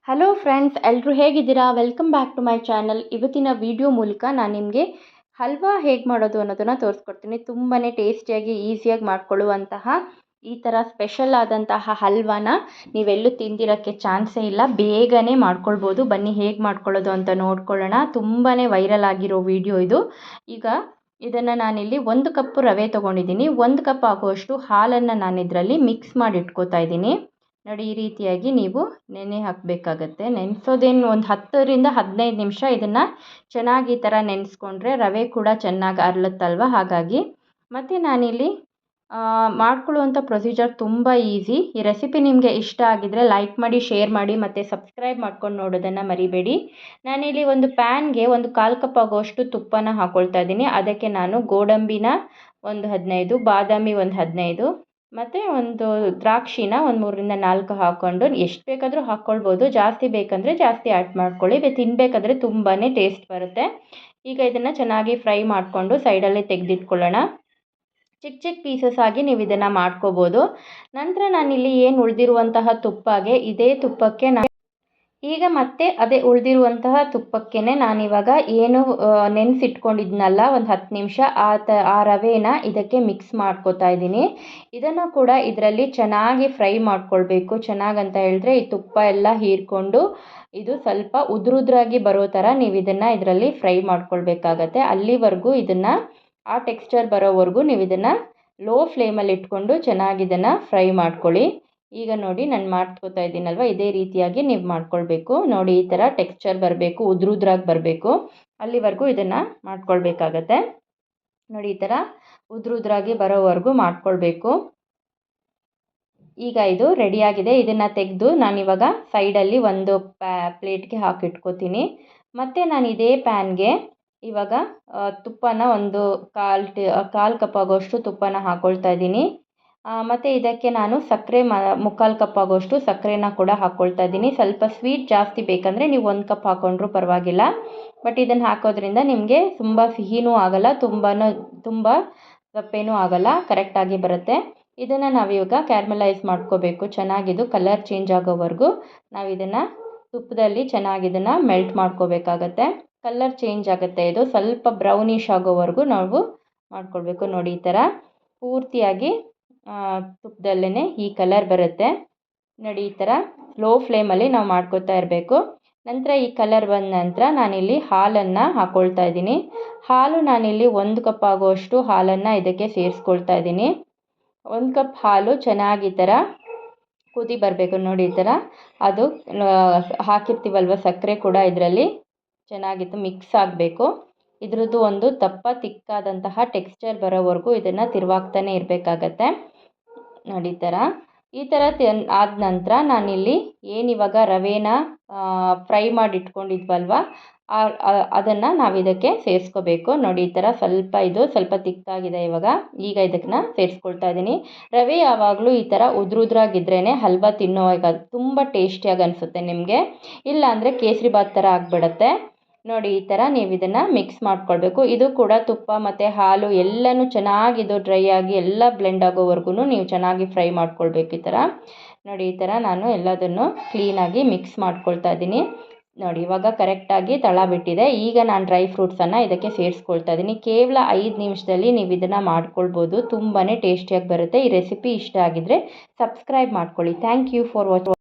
Hello friends, ಎಲ್ಲರೂ ಹೇಗಿದ್ದೀರಾ? Welcome back to my channel. ಇವತ್ತಿನ ವಿಡಿಯೋ ಮೂಲಕ ನಾನು ನಿಮಗೆ ಹಲ್ವಾ ಹೇಗೆ ಮಾಡೋದು ಅನ್ನೋದನ್ನು ತೋರಿಸ್ಕೊಡ್ತೀನಿ. ತುಂಬಾ ಟೇಸ್ಟಿಯಾಗಿ ಈಸಿಯಾಗಿ ಮಾಡ್ಕೊಳ್ಳುವಂತಹ ಈ ಥರ ಸ್ಪೆಷಲ್ ಆದಂತಹ ಹಲ್ವಾನ ನೀವೆಲ್ಲೂ ತಿಂದಿರೋಕ್ಕೆ ಚಾನ್ಸೇ ಇಲ್ಲ. ಬೇಗನೆ ಮಾಡ್ಕೊಳ್ಬೋದು. ಬನ್ನಿ ಹೇಗೆ ಮಾಡ್ಕೊಳ್ಳೋದು ಅಂತ ನೋಡ್ಕೊಳ್ಳೋಣ. ತುಂಬಾ ವೈರಲ್ ಆಗಿರೋ ವಿಡಿಯೋ ಇದು. ಈಗ ಇದನ್ನು ನಾನಿಲ್ಲಿ 1 ಕಪ್ ರವೆ ತೊಗೊಂಡಿದ್ದೀನಿ. 1 ಕಪ್ ಆಗುವಷ್ಟು ಹಾಲನ್ನು ನಾನು ಇದರಲ್ಲಿ ಮಿಕ್ಸ್ ಮಾಡಿ ಇಟ್ಕೋತಾ ಇದ್ದೀನಿ. ನೋಡಿ, ಈ ರೀತಿಯಾಗಿ ನೀವು ನೆನೆ ಹಾಕಬೇಕಾಗತ್ತೆ. ನೆನೆಸೋದೇನು ಒಂದು 10ರಿಂದ 15 ನಿಮಿಷ ಇದನ್ನು ಚೆನ್ನಾಗಿ ಈ ಥರ ನೆನೆಸ್ಕೊಂಡ್ರೆ ರವೆ ಕೂಡ ಚೆನ್ನಾಗಿ ಅರಳುತ್ತಲ್ವ, ಹಾಗಾಗಿ. ಮತ್ತು ನಾನಿಲ್ಲಿ ಮಾಡ್ಕೊಳ್ಳುವಂಥ ಪ್ರೊಸೀಜರ್ ತುಂಬ ಈಸಿ. ಈ ರೆಸಿಪಿ ನಿಮಗೆ ಇಷ್ಟ ಆಗಿದ್ದರೆ ಲೈಕ್ ಮಾಡಿ, ಶೇರ್ ಮಾಡಿ ಮತ್ತು ಸಬ್ಸ್ಕ್ರೈಬ್ ಮಾಡ್ಕೊಂಡು ನೋಡೋದನ್ನು ಮರಿಬೇಡಿ. ನಾನಿಲ್ಲಿ ಒಂದು ಪ್ಯಾನ್ಗೆ 1/4 ಕಪ್ ಆಗುವಷ್ಟು ತುಪ್ಪನ ಹಾಕ್ಕೊಳ್ತಾ ಇದ್ದೀನಿ. ಅದಕ್ಕೆ ನಾನು ಗೋಡಂಬಿನ ಒಂದು 15, ಬಾದಾಮಿ ಒಂದು 15 ಮತ್ತು ಒಂದು ದ್ರಾಕ್ಷಿನ ಒಂದು 3ರಿಂದ 4 ಹಾಕ್ಕೊಂಡು ಎಷ್ಟು ಬೇಕಾದರೂ ಹಾಕ್ಕೊಳ್ಬೋದು. ಜಾಸ್ತಿ ಬೇಕಂದರೆ ಜಾಸ್ತಿ ಆ್ಯಡ್ ಮಾಡ್ಕೊಳ್ಳಿ. ತಿನ್ನಬೇಕಾದ್ರೆ ತುಂಬಾ ಟೇಸ್ಟ್ ಬರುತ್ತೆ. ಈಗ ಇದನ್ನು ಚೆನ್ನಾಗಿ ಫ್ರೈ ಮಾಡಿಕೊಂಡು ಸೈಡಲ್ಲಿ ತೆಗೆದಿಟ್ಕೊಳ್ಳೋಣ. ಚಿಕ್ಕ ಚಿಕ್ಕ ಪೀಸಸ್ ಆಗಿ ನೀವು ಇದನ್ನು ಮಾಡ್ಕೋಬೋದು. ನಂತರ ನಾನಿಲ್ಲಿ ಏನು ಉಳಿದಿರುವಂತಹ ತುಪ್ಪಗೆ ಇದೇ ತುಪ್ಪಕ್ಕೆ ಈಗ ಮತ್ತೆ ಅದೇ ಉಳಿದಿರುವಂತಹ ತುಪ್ಪಕ್ಕೆ ನಾನಿವಾಗ ಏನು ನೆನೆಸಿಟ್ಕೊಂಡಿದ್ನಲ್ಲ ಒಂದು 10 ನಿಮಿಷ, ಆ ರವೆನ ಇದಕ್ಕೆ ಮಿಕ್ಸ್ ಮಾಡ್ಕೋತಾ ಇದ್ದೀನಿ. ಇದನ್ನು ಕೂಡ ಇದರಲ್ಲಿ ಚೆನ್ನಾಗಿ ಫ್ರೈ ಮಾಡ್ಕೊಳ್ಬೇಕು. ಚೆನ್ನಾಗಂತ ಹೇಳಿದ್ರೆ ಈ ತುಪ್ಪ ಎಲ್ಲ ಹೀರ್ಕೊಂಡು ಇದು ಸ್ವಲ್ಪ ಉದುರಾಗಿ ಬರೋ ಥರ ನೀವು ಇದನ್ನು ಇದರಲ್ಲಿ ಫ್ರೈ ಮಾಡ್ಕೊಳ್ಬೇಕಾಗತ್ತೆ. ಅಲ್ಲಿವರೆಗೂ ಇದನ್ನು ಆ ಟೆಕ್ಸ್ಚರ್ ಬರೋವರೆಗೂ ನೀವು ಇದನ್ನು ಲೋ ಫ್ಲೇಮಲ್ಲಿ ಇಟ್ಕೊಂಡು ಚೆನ್ನಾಗಿ ಇದನ್ನು ಫ್ರೈ ಮಾಡ್ಕೊಳ್ಳಿ. ಈಗ ನೋಡಿ, ನಾನು ಮಾಡ್ಕೋತಾ ಇದ್ದೀನಲ್ವ, ಇದೇ ರೀತಿಯಾಗಿ ನೀವು ಮಾಡ್ಕೊಳ್ಬೇಕು. ನೋಡಿ, ಈ ಥರ ಟೆಕ್ಸ್ಚರ್ ಬರಬೇಕು, ಉದುರಾಗಿ ಬರಬೇಕು. ಅಲ್ಲಿವರೆಗೂ ಇದನ್ನು ಮಾಡ್ಕೊಳ್ಬೇಕಾಗತ್ತೆ. ನೋಡಿ, ಈ ಥರ ಉದುರಾಗಿ ಬರೋವರೆಗೂ ಮಾಡ್ಕೊಳ್ಬೇಕು. ಈಗ ಇದು ರೆಡಿಯಾಗಿದೆ. ಇದನ್ನು ತೆಗೆದು ನಾನಿವಾಗ ಸೈಡಲ್ಲಿ ಒಂದು ಪ್ಲೇಟ್ಗೆ ಹಾಕಿಟ್ಕೋತೀನಿ. ಮತ್ತು ನಾನು ಇದೇ ಪ್ಯಾನ್ಗೆ ಇವಾಗ ತುಪ್ಪನ ಒಂದು 1/4 ಕಪ್ ಆಗೋಷ್ಟು ತುಪ್ಪನ ಹಾಕ್ಕೊಳ್ತಾ ಇದ್ದೀನಿ. ಮತ್ತು ಇದಕ್ಕೆ ನಾನು ಸಕ್ಕರೆ 3/4 ಕಪ್ ಆಗೋಷ್ಟು ಸಕ್ಕರೆನ ಕೂಡ ಹಾಕ್ಕೊಳ್ತಾ ಇದ್ದೀನಿ. ಸ್ವಲ್ಪ ಸ್ವೀಟ್ ಜಾಸ್ತಿ ಬೇಕಂದರೆ ನೀವು 1 ಕಪ್ ಹಾಕ್ಕೊಂಡ್ರೂ ಪರವಾಗಿಲ್ಲ. ಬಟ್ ಇದನ್ನು ಹಾಕೋದ್ರಿಂದ ನಿಮಗೆ ತುಂಬ ಸಿಹಿನೂ ಆಗಲ್ಲ, ತುಂಬ ಸಪ್ಪೇನೂ ಆಗಲ್ಲ, ಕರೆಕ್ಟಾಗಿ ಬರುತ್ತೆ. ಇದನ್ನು ನಾವಿವಾಗ ಕ್ಯಾರಮಲೈಸ್ ಮಾಡ್ಕೋಬೇಕು. ಚೆನ್ನಾಗಿದು ಕಲರ್ ಚೇಂಜ್ ಆಗೋವರೆಗೂ ನಾವು ಇದನ್ನು ತುಪ್ಪದಲ್ಲಿ ಚೆನ್ನಾಗಿ ಇದನ್ನು ಮೆಲ್ಟ್ ಮಾಡ್ಕೋಬೇಕಾಗತ್ತೆ. ಕಲರ್ ಚೇಂಜ್ ಆಗುತ್ತೆ. ಇದು ಸ್ವಲ್ಪ ಬ್ರೌನಿಷ್ ಆಗೋವರೆಗೂ ನಾವು ಮಾಡ್ಕೊಳ್ಬೇಕು. ನೋಡಿ, ಈ ಥರ ಪೂರ್ತಿಯಾಗಿ ತುಪ್ಪದಲ್ಲೇ ಈ ಕಲರ್ ಬರುತ್ತೆ. ನೋಡಿ, ಈ ಥರ ಲೋ ಫ್ಲೇಮಲ್ಲಿ ನಾವು ಮಾಡ್ಕೊತಾ ಇರಬೇಕು. ನಂತರ ಈ ಕಲರ್ ಬಂದ ನಂತರ ನಾನಿಲ್ಲಿ ಹಾಲನ್ನು ಹಾಕ್ಕೊಳ್ತಾ ಇದ್ದೀನಿ. ಹಾಲು ನಾನಿಲ್ಲಿ 1 ಕಪ್ ಆಗುವಷ್ಟು ಹಾಲನ್ನು ಇದಕ್ಕೆ ಸೇರಿಸ್ಕೊಳ್ತಾ ಇದ್ದೀನಿ. 1 ಕಪ್ ಹಾಲು ಚೆನ್ನಾಗಿ ಈ ಥರ ಕುದಿ ಬರಬೇಕು. ನೋಡಿ, ಈ ಥರ ಅದು ಹಾಕಿರ್ತೀವಲ್ವ ಸಕ್ಕರೆ ಕೂಡ ಇದರಲ್ಲಿ ಚೆನ್ನಾಗಿತ್ತು ಮಿಕ್ಸ್ ಆಗಬೇಕು. ಇದ್ರದ್ದು ಒಂದು ದಪ್ಪ ತಿಕ್ಕಾದಂತಹ ಟೆಕ್ಸ್ಚರ್ ಬರೋವರೆಗೂ ಇದನ್ನು ತಿರುವಾಗ್ತಾನೆ ಇರಬೇಕಾಗತ್ತೆ. ನೋಡಿ, ಈ ಥರ ಆದ ನಂತರ ನಾನಿಲ್ಲಿ ಏನಿವಾಗ ರವೆನ ಫ್ರೈ ಮಾಡಿ ಇಟ್ಕೊಂಡಿದ್ವಲ್ವ ಅದನ್ನು ನಾವು ಇದಕ್ಕೆ ಸೇರಿಸ್ಕೋಬೇಕು. ನೋಡಿ, ಈ ಥರ ಸ್ವಲ್ಪ ತಿಕ್ಕಾಗಿದೆ ಈಗ ಇದನ್ನು ಸೇರಿಸ್ಕೊಳ್ತಾ ಇದ್ದೀನಿ. ರವೆ ಯಾವಾಗಲೂ ಈ ಥರ ಉದುರಾಗಿದ್ರೇ ಹಲ್ವಾ ತಿನ್ನೋವಾಗ ತುಂಬ ಟೇಸ್ಟಿಯಾಗಿ ಅನಿಸುತ್ತೆ ನಿಮಗೆ. ಇಲ್ಲಾಂದರೆ ಕೇಸರಿಬಾತ್ ಥರ ಆಗಿಬಿಡುತ್ತೆ. ನೋಡಿ, ಈ ಥರ ನೀವು ಇದನ್ನು ಮಿಕ್ಸ್ ಮಾಡ್ಕೊಳ್ಬೇಕು. ಇದು ಕೂಡ ತುಪ್ಪ ಮತ್ತು ಹಾಲು ಎಲ್ಲನೂ ಚೆನ್ನಾಗಿ ಇದು ಡ್ರೈ ಆಗಿ ಎಲ್ಲ ಬ್ಲೆಂಡ್ ಆಗೋವರೆಗೂ ನೀವು ಚೆನ್ನಾಗಿ ಫ್ರೈ ಮಾಡ್ಕೊಳ್ಬೇಕು. ಈ ಥರ ನೋಡಿ, ಈ ಥರ ನಾನು ಎಲ್ಲದನ್ನು ಕ್ಲೀನಾಗಿ ಮಿಕ್ಸ್ ಮಾಡ್ಕೊಳ್ತಾ ಇದ್ದೀನಿ. ನೋಡಿ, ಇವಾಗ ಕರೆಕ್ಟಾಗಿ ತಳ ಬಿಟ್ಟಿದೆ. ಈಗ ನಾನು ಡ್ರೈ ಫ್ರೂಟ್ಸನ್ನು ಇದಕ್ಕೆ ಸೇರಿಸ್ಕೊಳ್ತಾ ಇದ್ದೀನಿ. ಕೇವಲ 5 ನಿಮಿಷದಲ್ಲಿ ನೀವು ಇದನ್ನು ಮಾಡ್ಕೊಳ್ಬೋದು. ತುಂಬಾ ಟೇಸ್ಟಿಯಾಗಿ ಬರುತ್ತೆ. ಈ ರೆಸಿಪಿ ಇಷ್ಟ ಆಗಿದ್ದರೆ ಸಬ್ಸ್ಕ್ರೈಬ್ ಮಾಡ್ಕೊಳ್ಳಿ. Thank you for watching.